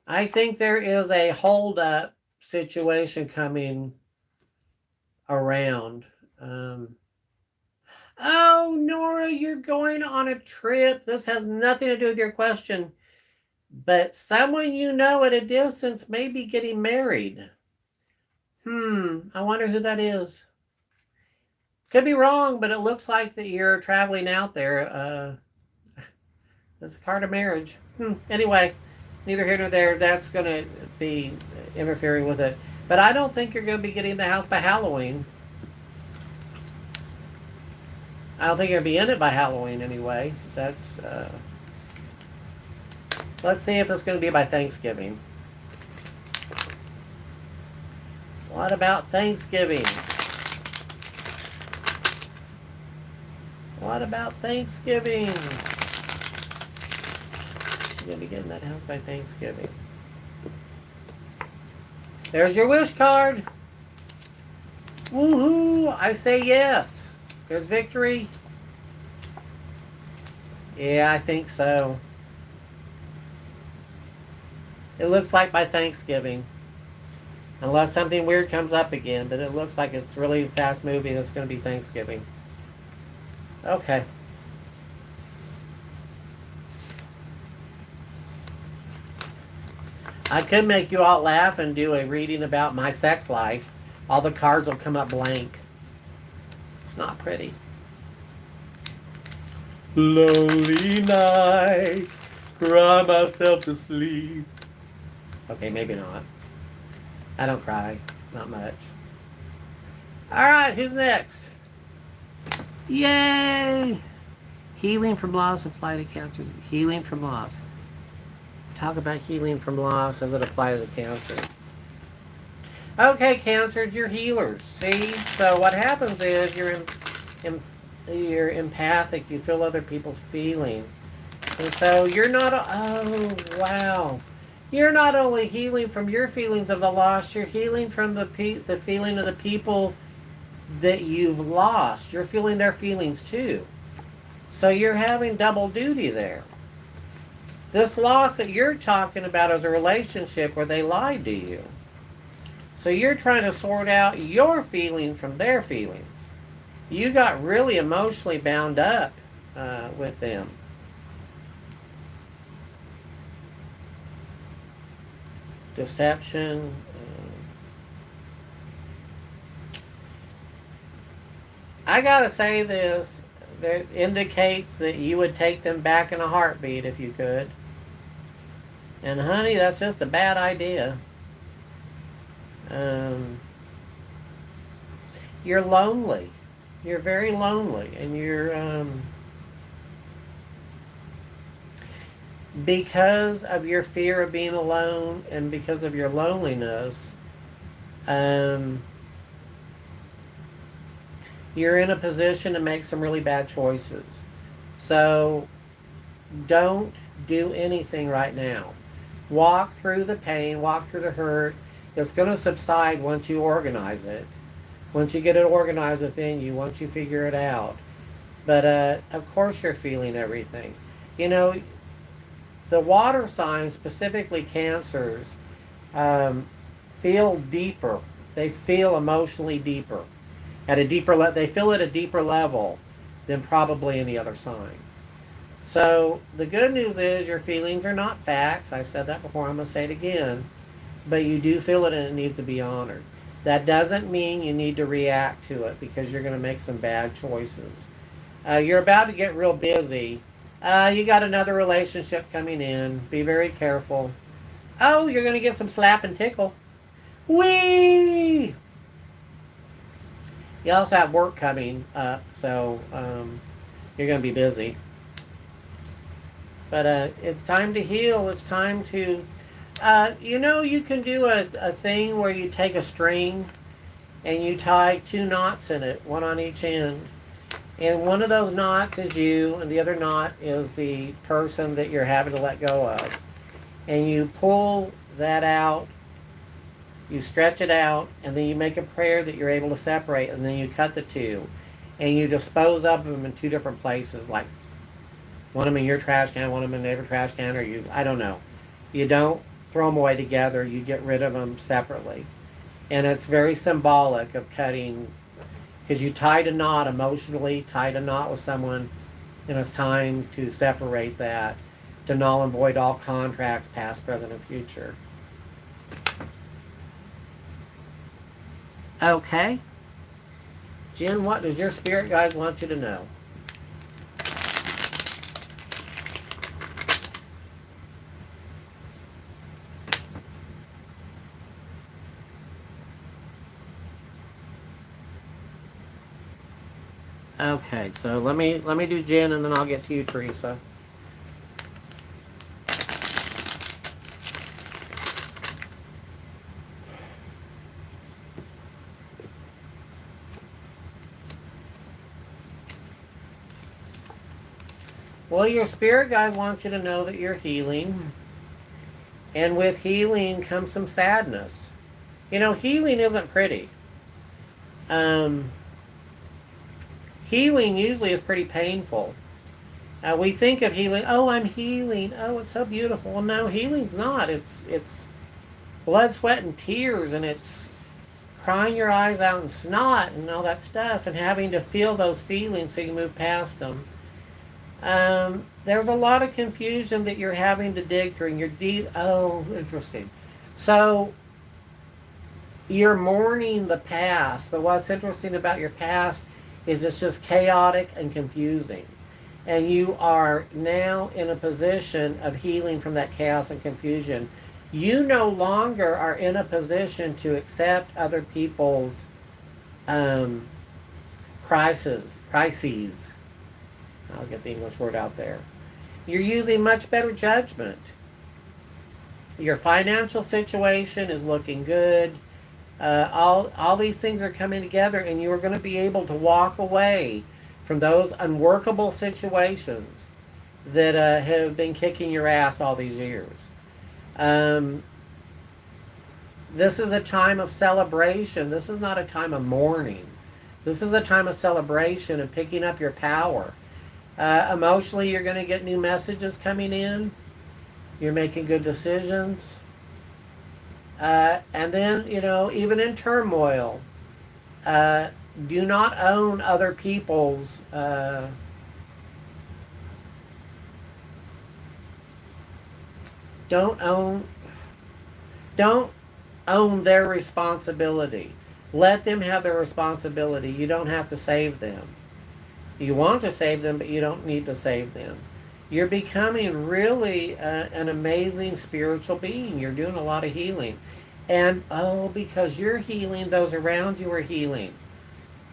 I think there is a hold-up situation coming around. Oh, Nora, you're going on a trip. This has nothing to do with your question. But someone you know at a distance may be getting married. I wonder who that is. Could be wrong, but it looks like that you're traveling out there. This is a card of marriage. Anyway, neither here nor there. That's going to be interfering with it. But I don't think you're going to be getting the house by Halloween. I don't think you're going to be in it by Halloween anyway. That's... let's see if it's going to be by Thanksgiving. What about Thanksgiving? What about Thanksgiving? You're going to be getting that house by Thanksgiving. There's your wish card. Woohoo! I say yes. There's victory. Yeah, I think so. It looks like by Thanksgiving. Unless something weird comes up again, but it looks like it's really fast moving. It's going to be Thanksgiving. Okay. I could make you all laugh and do a reading about my sex life. All the cards will come up blank. It's not pretty. Lonely nights, cry myself to sleep. Okay, maybe not. I don't cry. Not much. Alright, who's next? Yay! Healing from loss apply to Cancer. Healing from loss. Talk about healing from loss as it applies to Cancer. Okay, Cancer, you're healers. See? So what happens is you're empathic. You feel other people's feeling. And so you're not... Oh, wow. You're not only healing from your feelings of the loss, you're healing from the feeling of the people that you've lost. You're feeling their feelings too. So you're having double duty there. This loss that you're talking about is a relationship where they lied to you. So you're trying to sort out your feeling from their feelings. You got really emotionally bound up with them. Deception. I gotta say this. That indicates that you would take them back in a heartbeat if you could. And honey, that's just a bad idea. You're lonely. You're very lonely. And you're, because of your fear of being alone and because of your loneliness, you're in a position to make some really bad choices. So don't do anything right now. Walk through the pain, walk through the hurt. It's going to subside once you organize it. Once you get it organized within you, once you figure it out. But of course you're feeling everything. You know, the water signs, specifically Cancers, feel deeper. They feel emotionally deeper. At a deeper they feel at a deeper level than probably any other sign. So the good news is your feelings are not facts. I've said that before. I'm going to say it again. But you do feel it and it needs to be honored. That doesn't mean you need to react to it because you're going to make some bad choices. You're about to get real busy. You got another relationship coming in. Be very careful. Oh, you're going to get some slap and tickle. Whee! You also have work coming up, so you're going to be busy. But it's time to heal. It's time to... you can do a thing where you take a string and you tie 2 knots in it, one on each end. And one of those knots is you, and the other knot is the person that you're having to let go of. And you pull that out, you stretch it out, and then you make a prayer that you're able to separate, and then you cut the 2. And you dispose of them in 2 different places, like one of them in your trash can, one of them in the neighbor's trash can, or I don't know. You don't throw them away together, you get rid of them separately. And it's very symbolic of cutting, because you tied a knot emotionally, tied a knot with someone, and it's time to separate that, to null and void all contracts, past, present, and future. Okay. Jen, what does your spirit guide want you to know? Okay, so let me do Jen and then I'll get to you, Teresa. Well, your spirit guide wants you to know that you're healing. And with healing comes some sadness. Healing isn't pretty. Healing usually is pretty painful. We think of healing, oh, I'm healing. Oh, it's so beautiful. Well, no, healing's not. It's blood, sweat, and tears, and it's crying your eyes out and snot and all that stuff, and having to feel those feelings so you move past them. There's a lot of confusion that you're having to dig through, and interesting. So you're mourning the past, but what's interesting about your past is it's just chaotic and confusing. And you are now in a position of healing from that chaos and confusion. You no longer are in a position to accept other people's crises. I'll get the English word out there. You're using much better judgment. Your financial situation is looking good. All these things are coming together, and you are going to be able to walk away from those unworkable situations that have been kicking your ass all these years. This is a time of celebration. This is not a time of mourning. This is a time of celebration and picking up your power. Emotionally, you're going to get new messages coming in. You're making good decisions. And then, even in turmoil, do not own other people's don't own their responsibility. Let them have their responsibility. You don't have to save them. You want to save them, but you don't need to save them. You're becoming really an amazing spiritual being. You're doing a lot of healing. And because you're healing, those around you are healing.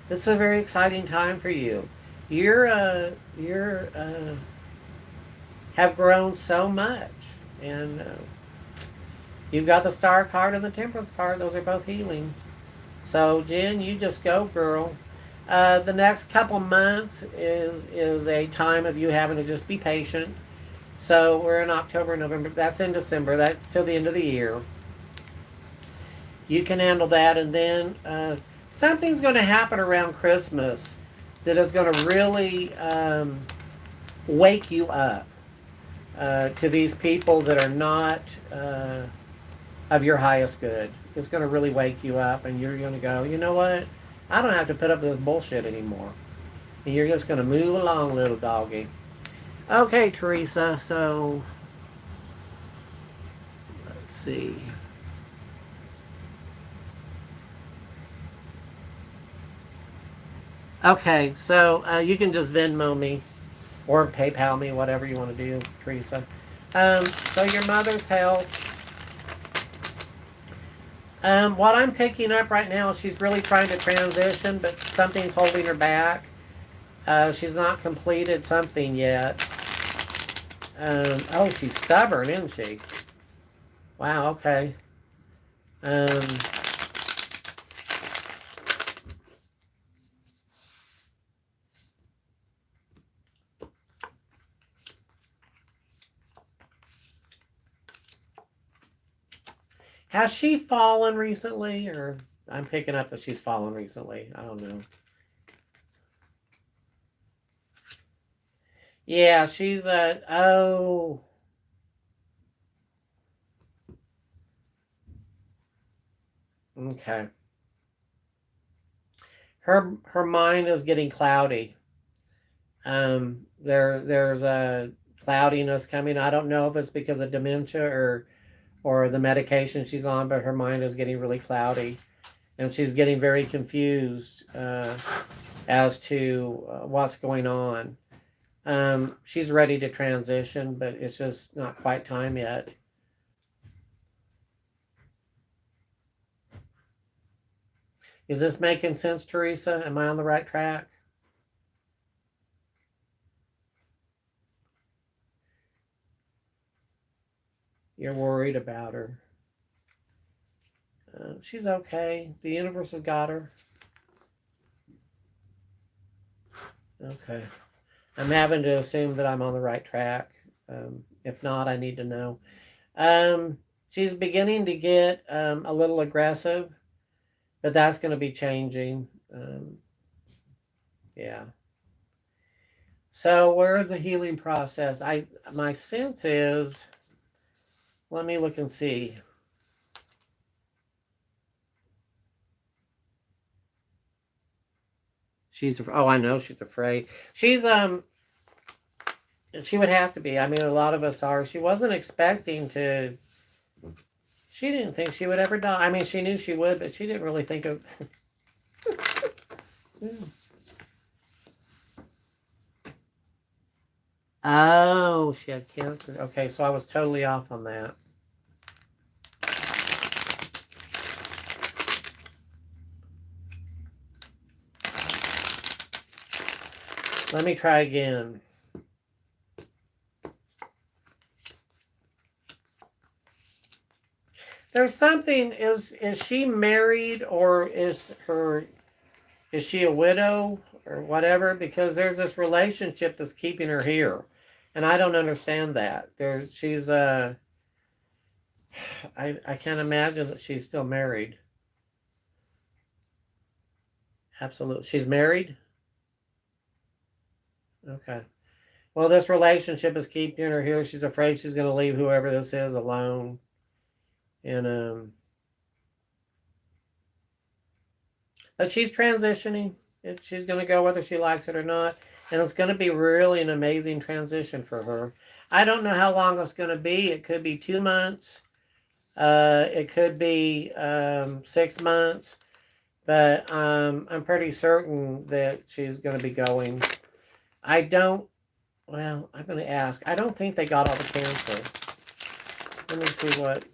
This is a very exciting time for you. You're have grown so much, and you've got the Star card and the Temperance card. Those are both healings. So Jen, you just go, girl. The next couple months is a time of you having to just be patient. So we're in October, November. That's in December. That's till the end of the year. You can handle that, and then something's going to happen around Christmas that is going to really wake you up to these people that are not of your highest good. It's going to really wake you up, and you're going to go, you know what? I don't have to put up with this bullshit anymore. And you're just going to move along, little doggy. Okay, Teresa, so let's see. Okay, so you can just Venmo me or PayPal me, whatever you want to do, Teresa. So your mother's health. What I'm picking up right now, she's really trying to transition, but something's holding her back. She's not completed something yet. Oh, she's stubborn, isn't she? Wow, okay. Has she fallen recently, or I'm picking up that she's fallen recently? I don't know. Yeah, she's oh. Okay. Her mind is getting cloudy. There's a cloudiness coming. I don't know if it's because of dementia or the medication she's on, but her mind is getting really cloudy, and she's getting very confused as to what's going on. She's ready to transition, but it's just not quite time yet. Is this making sense, Teresa? Am I on the right track? You're worried about her. She's okay. The universe has got her. Okay. I'm having to assume that I'm on the right track. If not, I need to know. She's beginning to get a little aggressive, but that's going to be changing. Yeah. So where's the healing process? My sense is, let me look and see. I know she's afraid. She would have to be. I mean, a lot of us are. She wasn't expecting to. She didn't think she would ever die. I mean, she knew she would, but she didn't really think of. Oh, she had cancer. Okay, so I was totally off on that. Let me try again. There's something. Is she married, or is she a widow or whatever? Because there's this relationship that's keeping her here, and I don't understand that. She's I can't imagine that she's still married. Absolutely, she's married. Okay. Well, this relationship is keeping her here. She's afraid she's going to leave whoever this is alone, and but she's transitioning. She's going to go whether she likes it or not. And it's going to be really an amazing transition for her. I don't know how long it's going to be. It could be 2 months. It could be 6 months. But I'm pretty certain that she's going to be going. I don't Well, I'm going to ask. I don't think they got all the Cancer. Let me see what.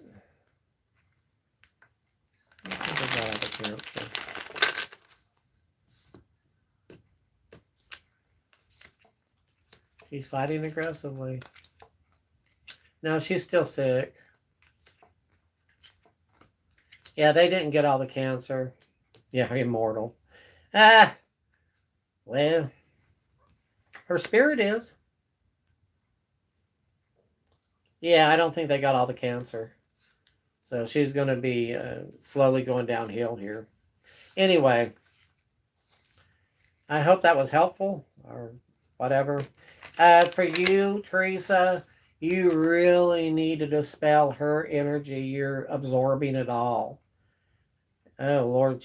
I don't think they got all the Cancer. She's fighting aggressively. No, she's still sick. Yeah, they didn't get all the Cancer. Yeah, immortal. Ah, well, her spirit is. Yeah, I don't think they got all the Cancer. So she's going to be slowly going downhill here. Anyway, I hope that was helpful or whatever. For you, Teresa, you really need to dispel her energy. You're absorbing it all. Oh, Lord,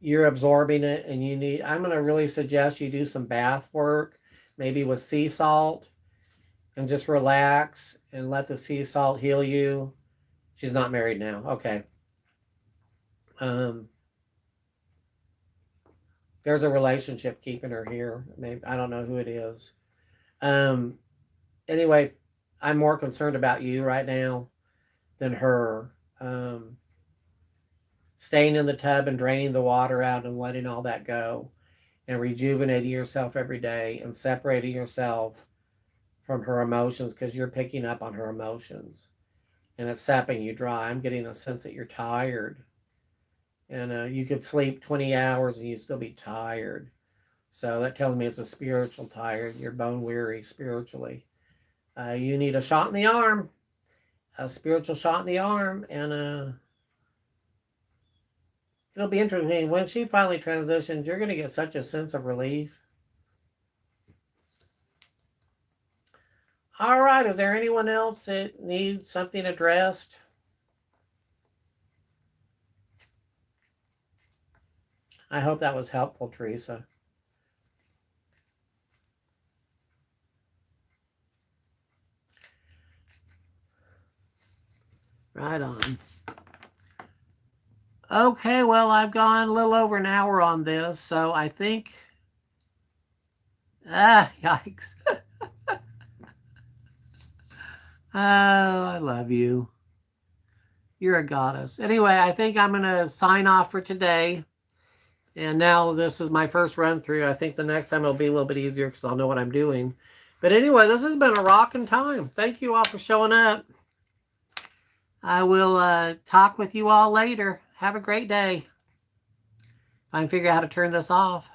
you're absorbing it, and I'm going to really suggest you do some bath work, maybe with sea salt, and just relax and let the sea salt heal you. She's not married now. Okay. There's a relationship keeping her here. Maybe I don't know who it is. Anyway, I'm more concerned about you right now than her. Staying in the tub and draining the water out and letting all that go and rejuvenating yourself every day and separating yourself from her emotions because you're picking up on her emotions and it's sapping you dry. I'm getting a sense that you're tired. And you could sleep 20 hours and you'd still be tired. So that tells me it's a spiritual tired. You're bone weary spiritually. You need a shot in the arm, a spiritual shot in the arm, and it'll be interesting. When she finally transitions, you're going to get such a sense of relief. All right, is there anyone else that needs something addressed? I hope that was helpful, Teresa. Right on. Okay, well, I've gone a little over an hour on this, so I think... yikes. Oh, I love you. You're a goddess. Anyway, I think I'm going to sign off for today. And now this is my first run through. I think the next time it'll be a little bit easier because I'll know what I'm doing. But anyway, this has been a rocking time. Thank you all for showing up. I will talk with you all later. Have a great day. I can figure out how to turn this off.